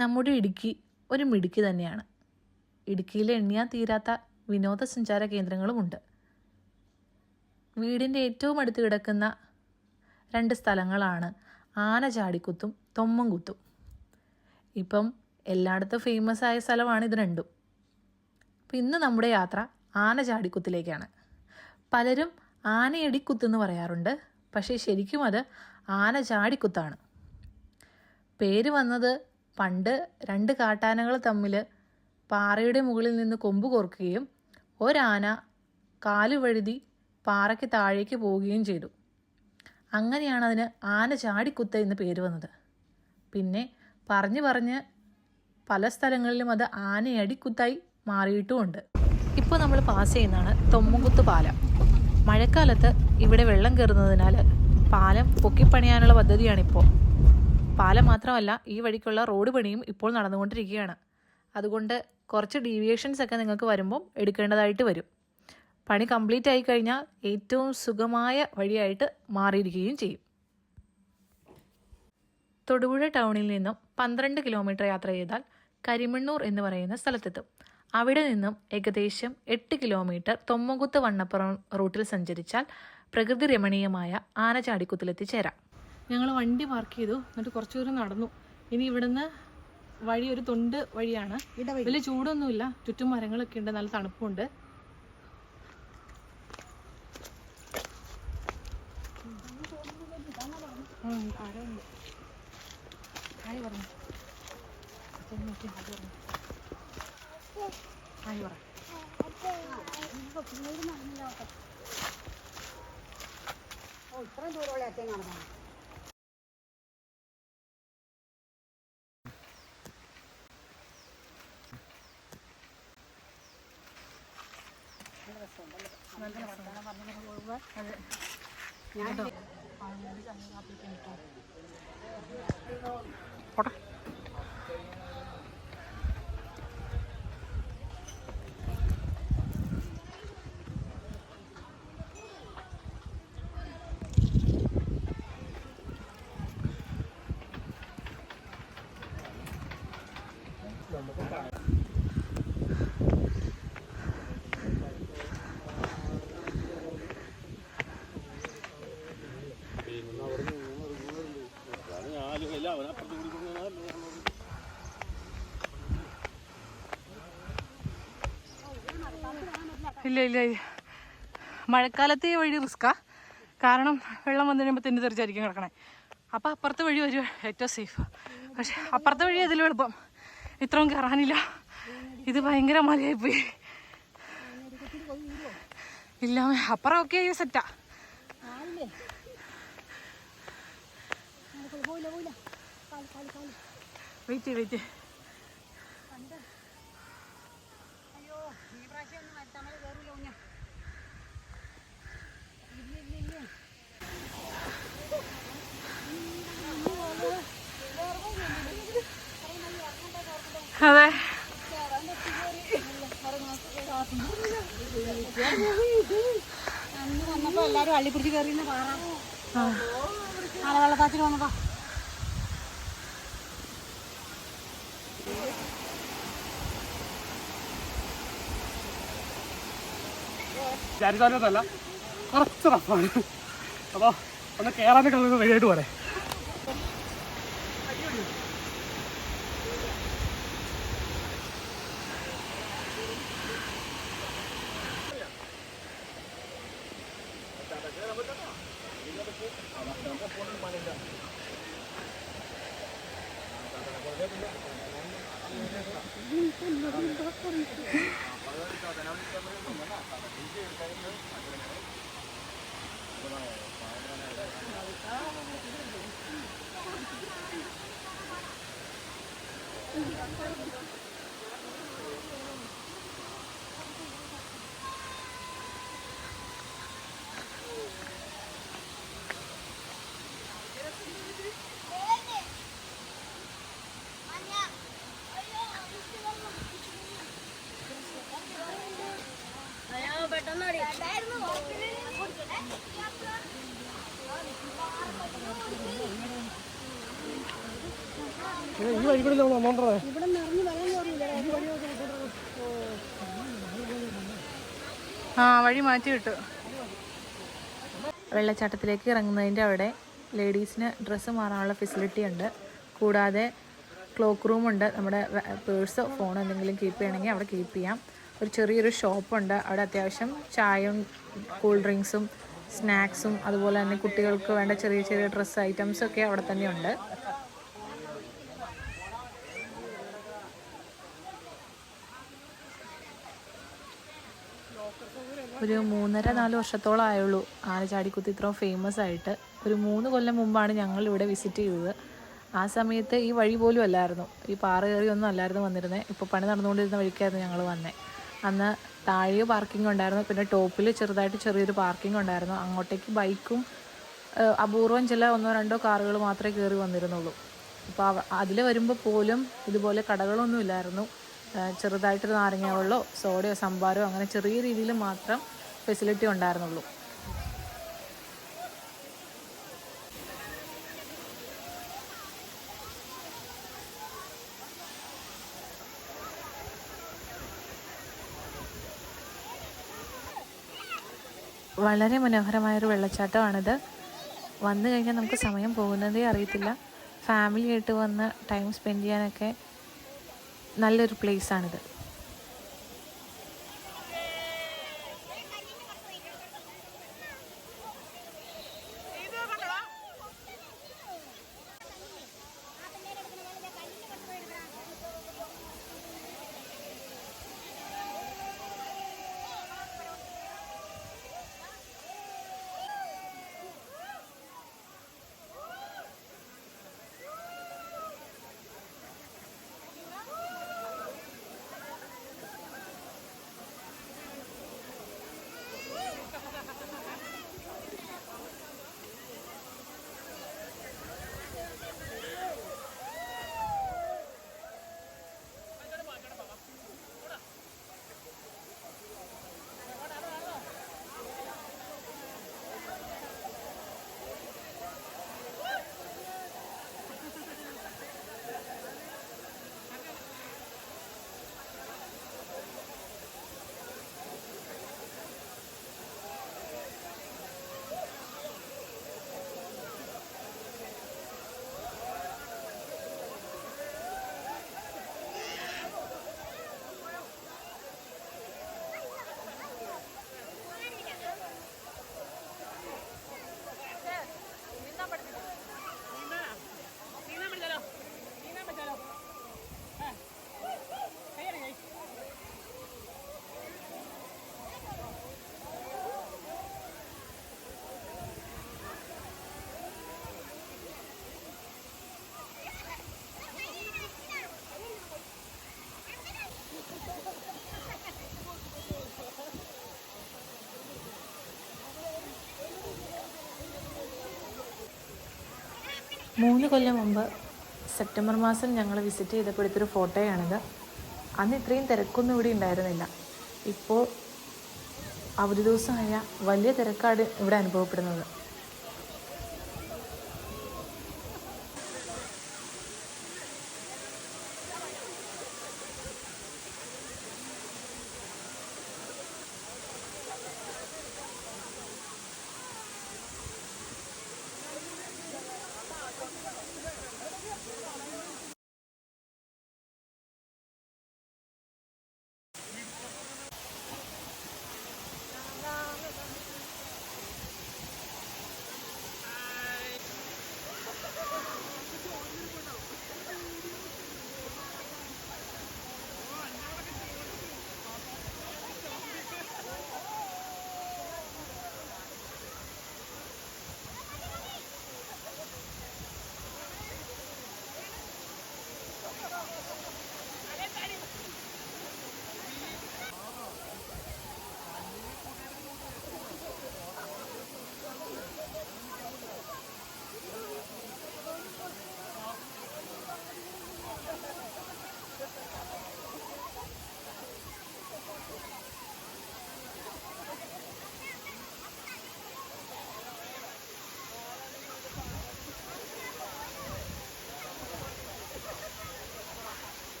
നമ്മുടെ ഇടുക്കി ഒരു മിടുക്കി തന്നെയാണ്. ഇടുക്കിയിൽ എണ്ണിയാൽ തീരാത്ത വിനോദസഞ്ചാര കേന്ദ്രങ്ങളുമുണ്ട്. വീടിൻ്റെ ഏറ്റവും അടുത്ത് കിടക്കുന്ന 2 സ്ഥലങ്ങളാണ് ആനചാടിക്കുത്തും തൊമ്മൻകുത്തും. ഇപ്പം എല്ലായിടത്തും ഫേമസ് ആയ സ്ഥലമാണ് ഇത് രണ്ടും. അപ്പം ഇന്ന് നമ്മുടെ യാത്ര ആനചാടിക്കുത്തിലേക്കാണ്. പലരും ആനയടിക്കുത്തെന്ന് പറയാറുണ്ട്, പക്ഷേ ശരിക്കും അത് ആനചാടിക്കുത്താണ്. പേര് വന്നത് പണ്ട് 2 കാട്ടാനകൾ തമ്മിൽ പാറയുടെ മുകളിൽ നിന്ന് കൊമ്പ് കോർക്കുകയും ഒരാന കാലുവഴുതി പാറയ്ക്ക് താഴേക്ക് പോവുകയും ചെയ്തു. അങ്ങനെയാണ് അതിന് ആനചാടിക്കുത്ത് എന്ന് പേര് വന്നത്. പിന്നെ പറഞ്ഞ് പല സ്ഥലങ്ങളിലും അത് ആനയടിക്കുത്തായി മാറിയിട്ടുമുണ്ട്. ഇപ്പോൾ നമ്മൾ പാസ് ചെയ്യുന്നതാണ് തൊമ്മൻകുത്ത് പാലം. മഴക്കാലത്ത് ഇവിടെ വെള്ളം കയറുന്നതിനാൽ പാലം പൊക്കിപ്പണിയാനുള്ള പദ്ധതിയാണിപ്പോൾ. പാലം മാത്രമല്ല, ഈ വഴിക്കുള്ള റോഡ് പണിയും ഇപ്പോൾ നടന്നുകൊണ്ടിരിക്കുകയാണ്. അതുകൊണ്ട് കുറച്ച് ഡീവിയേഷൻസ് ഒക്കെ നിങ്ങൾക്ക് വരുമ്പം എടുക്കേണ്ടതായിട്ട് വരും. പണി കംപ്ലീറ്റ് ആയി കഴിഞ്ഞാൽ ഏറ്റവും സുഖമായ വഴിയായിട്ട് മാറിയിരിക്കുകയും ചെയ്യും. തൊടുപുഴ ടൗണിൽ നിന്നും 12 കിലോമീറ്റർ യാത്ര ചെയ്താൽ കരിമണ്ണൂർ എന്ന് പറയുന്ന സ്ഥലത്തെത്തും. അവിടെ നിന്നും ഏകദേശം 8 കിലോമീറ്റർ തൊമ്മൻകുത്ത് വണ്ണപ്പുറം റൂട്ടിൽ സഞ്ചരിച്ചാൽ പ്രകൃതി രമണീയമായ ആനചാടിക്കുത്തിലെത്തിച്ചേരാം. ഞങ്ങൾ വണ്ടി പാർക്ക് ചെയ്തു, എന്നിട്ട് കുറച്ചു ദൂരം നടന്നു. ഇനി ഇവിടുന്ന് വഴി ഒരു തൊണ്ട് വഴിയാണ്. വലിയ ചൂടൊന്നുമില്ല, ചുറ്റും മരങ്ങളൊക്കെ ഉണ്ട്, നല്ല തണുപ്പുണ്ട്. ഇത്രയും ദൂരമുള്ള നടന്നു. ഇല്ല, മഴക്കാലത്ത് ഈ വഴി റിസ്ക്കാ. കാരണം വെള്ളം വന്നു കഴിയുമ്പോൾ തെന്നി തെറിച്ചായിരിക്കും കിടക്കണേ. അപ്പം അപ്പുറത്തെ വഴി വരും ഏറ്റവും സേഫ്. പക്ഷെ അപ്പുറത്തെ വഴി അതിലും എളുപ്പം, ഇത്രയും കയറാനില്ല. ഇത് ഭയങ്കര മലയായിപ്പോയി. ഇല്ല, അപ്പുറം ഒക്കെ സെറ്റാ. വെയിറ്റ് അതെ. വന്നപ്പോ എല്ലാരും അള്ളിപ്പിടിച്ച് കയറിയെന്ന് കാണാം. ആലവെള്ളത്താച്ചിൽ വന്നപ്പോ ചാരിച്ചാലല്ല, കുറച്ച് റഫാണ്. അപ്പോൾ ഒന്ന് കയറാനൊക്കെ നമുക്ക് റെഡിയായിട്ട് പോരെ. ഈ വഴി കൂടെ നമ്മൾ വന്നോണ്ടേ. ഇവിടെ നിറഞ്ഞ് വെള്ളം കയറിയില്ല. ആ വഴി മാറ്റി വിട്ടു. വെള്ളച്ചാട്ടത്തിലേക്ക് ഇറങ്ങുന്നതിൻ്റെ അവിടെ ലേഡീസിന് ഡ്രസ്സ് മാറാനുള്ള ഫെസിലിറ്റി ഉണ്ട്. കൂടാതെ ക്ലോക്ക് റൂമുണ്ട്. നമ്മുടെ പേഴ്സോ ഫോണോ എന്തെങ്കിലും കീപ്പ് ചെയ്യണമെങ്കിൽ അവിടെ കീപ്പ് ചെയ്യാം. ഒരു ചെറിയൊരു ഷോപ്പുണ്ട്. അവിടെ അത്യാവശ്യം ചായയും കൂൾ ഡ്രിങ്ക്സും സ്നാക്സും അതുപോലെ തന്നെ കുട്ടികൾക്ക് വേണ്ട ചെറിയ ചെറിയ ഡ്രസ്സ് ഐറ്റംസൊക്കെ അവിടെ തന്നെയുണ്ട്. ഒരു 3.5-4 വർഷത്തോളം ആയുള്ളൂ ആനചാടിക്കുത്ത് ഇത്രയും ഫേമസ് ആയിട്ട്. ഒരു 3 കൊല്ലം മുമ്പാണ് ഞങ്ങൾ ഇവിടെ വിസിറ്റ് ചെയ്തത്. ആ സമയത്ത് ഈ വഴി പോലും അല്ലായിരുന്നു, ഈ പാറ കയറിയൊന്നും അല്ലായിരുന്നു വന്നിരുന്നത്. ഇപ്പോൾ പണി നടന്നുകൊണ്ടിരുന്ന വഴിക്കായിരുന്നു ഞങ്ങൾ വന്നത്. അന്ന് താഴെ പാർക്കിംഗ് ഉണ്ടായിരുന്നു, പിന്നെ ടോപ്പിൽ ചെറിയൊരു പാർക്കിംഗ് ഉണ്ടായിരുന്നു. അങ്ങോട്ടേക്ക് ബൈക്കും അപൂർവം ചില 1-2 കാറുകൾ മാത്രമേ കയറി വന്നിരുന്നുള്ളൂ. അപ്പോൾ അതിൽ വരുമ്പോൾ പോലും ഇതുപോലെ കടകളൊന്നും ഇല്ലായിരുന്നു. ചെറുതായിട്ടൊരു നാരങ്ങ വെള്ളമോ സോഡയോ സംഭാരോ അങ്ങനെ ചെറിയ രീതിയിൽ മാത്രം ഫെസിലിറ്റി ഉണ്ടായിരുന്നുള്ളൂ. വളരെ മനോഹരമായൊരു വെള്ളച്ചാട്ടമാണിത്. വന്നു കഴിഞ്ഞാൽ നമുക്ക് സമയം പോകുന്നതേ അറിയത്തില്ല. ഫാമിലി ആയിട്ട് വന്ന് ടൈം സ്പെൻഡ് ചെയ്യാനൊക്കെ നല്ലൊരു പ്ലേസാണിത്. മൂന്ന് കൊല്ലം മുമ്പ് സെപ്റ്റംബർ മാസം ഞങ്ങൾ വിസിറ്റ് ചെയ്തപ്പോൾ എടുത്തൊരു ഫോട്ടോയാണിത്. അന്ന് ഇത്രയും തിരക്കൊന്നും ഇവിടെ ഉണ്ടായിരുന്നില്ല. ഇപ്പോൾ അവധി ദിവസമായ വലിയ തിരക്കാണ് ഇവിടെ അനുഭവപ്പെടുന്നത്.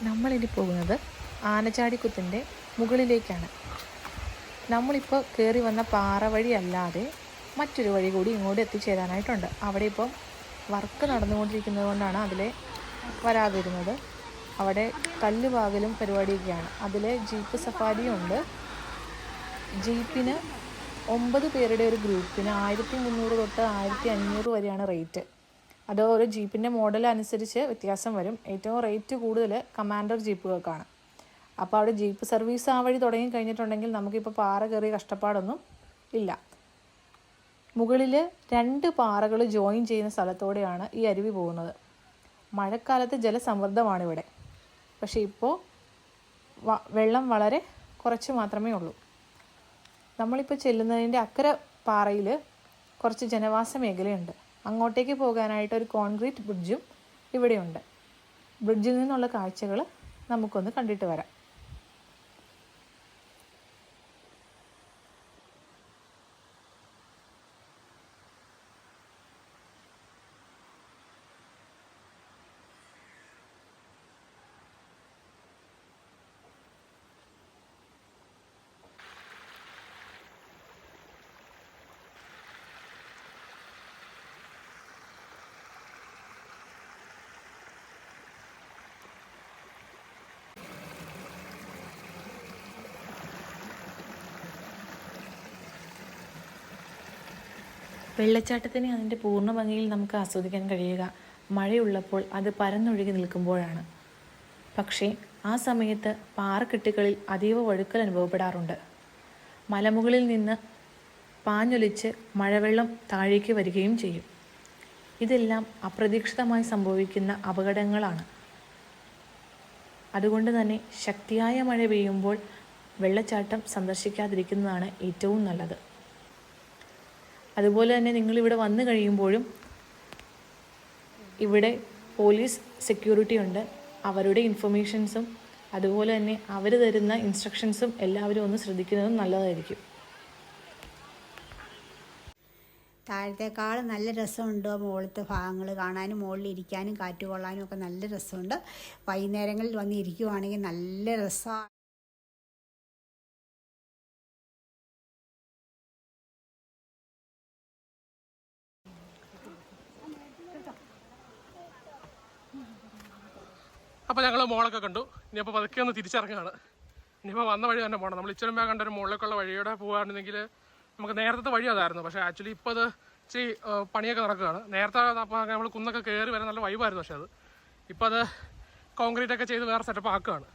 നമ്മളിനി പോകുന്നത് ആനചാടിക്കുത്തിൻ്റെ മുകളിലേക്കാണ്. നമ്മളിപ്പോൾ കയറി വന്ന പാറ വഴി അല്ലാതെ മറ്റൊരു വഴി കൂടി ഇങ്ങോട്ട് എത്തിച്ചേരാനായിട്ടുണ്ട്. അവിടെ ഇപ്പം വർക്ക് നടന്നുകൊണ്ടിരിക്കുന്നത് കൊണ്ടാണ് അതിലെ വരാതിരുന്നത്. അവിടെ കല്ലുപാകലും പരിപാടിയൊക്കെയാണ്. അതിൽ ജീപ്പ് സഫാരിയും ഉണ്ട്. ജീപ്പിന് 9 പേരുടെ ഒരു ഗ്രൂപ്പിന് 1300 തൊട്ട് 1500 വരെയാണ് റേറ്റ്. അത് ഒരു ജീപ്പിൻ്റെ മോഡൽ അനുസരിച്ച് വ്യത്യാസം വരും. ഏറ്റവും റേറ്റ് കൂടുതൽ കമാൻഡർ ജീപ്പുകൾക്കാണ്. അപ്പോൾ അവിടെ ജീപ്പ് സർവീസ് ആ വഴി തുടങ്ങി കഴിഞ്ഞിട്ടുണ്ടെങ്കിൽ നമുക്കിപ്പോൾ പാറ കയറി കഷ്ടപ്പാടൊന്നും ഇല്ല. മുകളിൽ 2 പാറകൾ ജോയിൻ ചെയ്യുന്ന സ്ഥലത്തോടെയാണ് ഈ അരുവി പോകുന്നത്. മഴക്കാലത്ത് ജലസമൃദ്ധമാണ് ഇവിടെ. പക്ഷേ ഇപ്പോൾ വെള്ളം വളരെ കുറച്ച് മാത്രമേ ഉള്ളൂ. നമ്മളിപ്പോൾ ചെല്ലുന്നതിൻ്റെ അക്കരെ പാറയിൽ കുറച്ച് ജനവാസ മേഖലയുണ്ട്. അങ്ങോട്ടേക്ക് പോകാനായിട്ട് ഒരു കോൺക്രീറ്റ് ബ്രിഡ്ജും ഇവിടെയുണ്ട്. ബ്രിഡ്ജിൽ നിന്നുള്ള കാഴ്ചകൾ നമുക്കൊന്ന് കണ്ടിട്ട് വരാം. വെള്ളച്ചാട്ടത്തിനെ അതിൻ്റെ പൂർണ്ണ ഭംഗിയിൽ നമുക്ക് ആസ്വദിക്കാൻ കഴിയുക മഴയുള്ളപ്പോൾ അത് പരന്നൊഴുകി നിൽക്കുമ്പോഴാണ്. പക്ഷേ ആ സമയത്ത് പാറക്കെട്ടുകളിൽ അതീവ വഴുക്കൽ അനുഭവപ്പെടാറുണ്ട്. മലമുകളിൽ നിന്ന് പാഞ്ഞൊലിച്ച് മഴവെള്ളം താഴേക്ക് വരികയും ചെയ്യും. ഇതെല്ലാം അപ്രതീക്ഷിതമായി സംഭവിക്കുന്ന അപകടങ്ങളാണ്. അതുകൊണ്ട് തന്നെ ശക്തിയായ മഴ പെയ്യുമ്പോൾ വെള്ളച്ചാട്ടം സന്ദർശിക്കാതിരിക്കുന്നതാണ് ഏറ്റവും നല്ലത്. അതുപോലെ തന്നെ നിങ്ങളിവിടെ വന്നു കഴിയുമ്പോഴും ഇവിടെ പോലീസ് സെക്യൂരിറ്റി ഉണ്ട്. അവരുടെ ഇൻഫർമേഷൻസും അതുപോലെ തന്നെ അവർ തരുന്ന ഇൻസ്ട്രക്ഷൻസും എല്ലാവരും ഒന്ന് ശ്രദ്ധിക്കുന്നതും നല്ലതായിരിക്കും. താഴത്തേക്കാൾ നല്ല രസമുണ്ട് മുകളിലത്തെ ഭാഗങ്ങൾ കാണാനും മുകളിൽ ഇരിക്കാനും കാറ്റ് കൊള്ളാനും ഒക്കെ നല്ല രസമുണ്ട്. വൈകുന്നേരങ്ങളിൽ വന്ന് ഇരിക്കുവാണെങ്കിൽ നല്ല രസമാണ്. അപ്പോൾ ഞങ്ങൾ മോളൊക്കെ കണ്ടു. ഇനിയിപ്പോൾ പതുക്കെ ഒന്ന് തിരിച്ചിറങ്ങുകയാണ്. ഇനിയിപ്പോൾ വന്ന വഴി തന്നെ പോകണം. നമ്മൾ ഇച്ചിരി കണ്ടൊരു മുകളിലേക്കുള്ള വഴിയോടെ പോകുകയാണെന്നുണ്ടെങ്കിൽ നമുക്ക് നേരത്തെ വഴി അതായിരുന്നു. പക്ഷേ ആക്ച്വലി ഇപ്പോൾ അത് ഇച്ചിരി പണിയൊക്കെ നടക്കുകയാണ്. നേരത്തെ നമ്മൾ കുന്നൊക്കെ കയറി വരാൻ നല്ല വൈബായിരുന്നു. പക്ഷേ ഇപ്പോൾ അത് കോൺക്രീറ്റ് ഒക്കെ ചെയ്ത് വേറെ സെറ്റപ്പ് ആക്കുകയാണ്.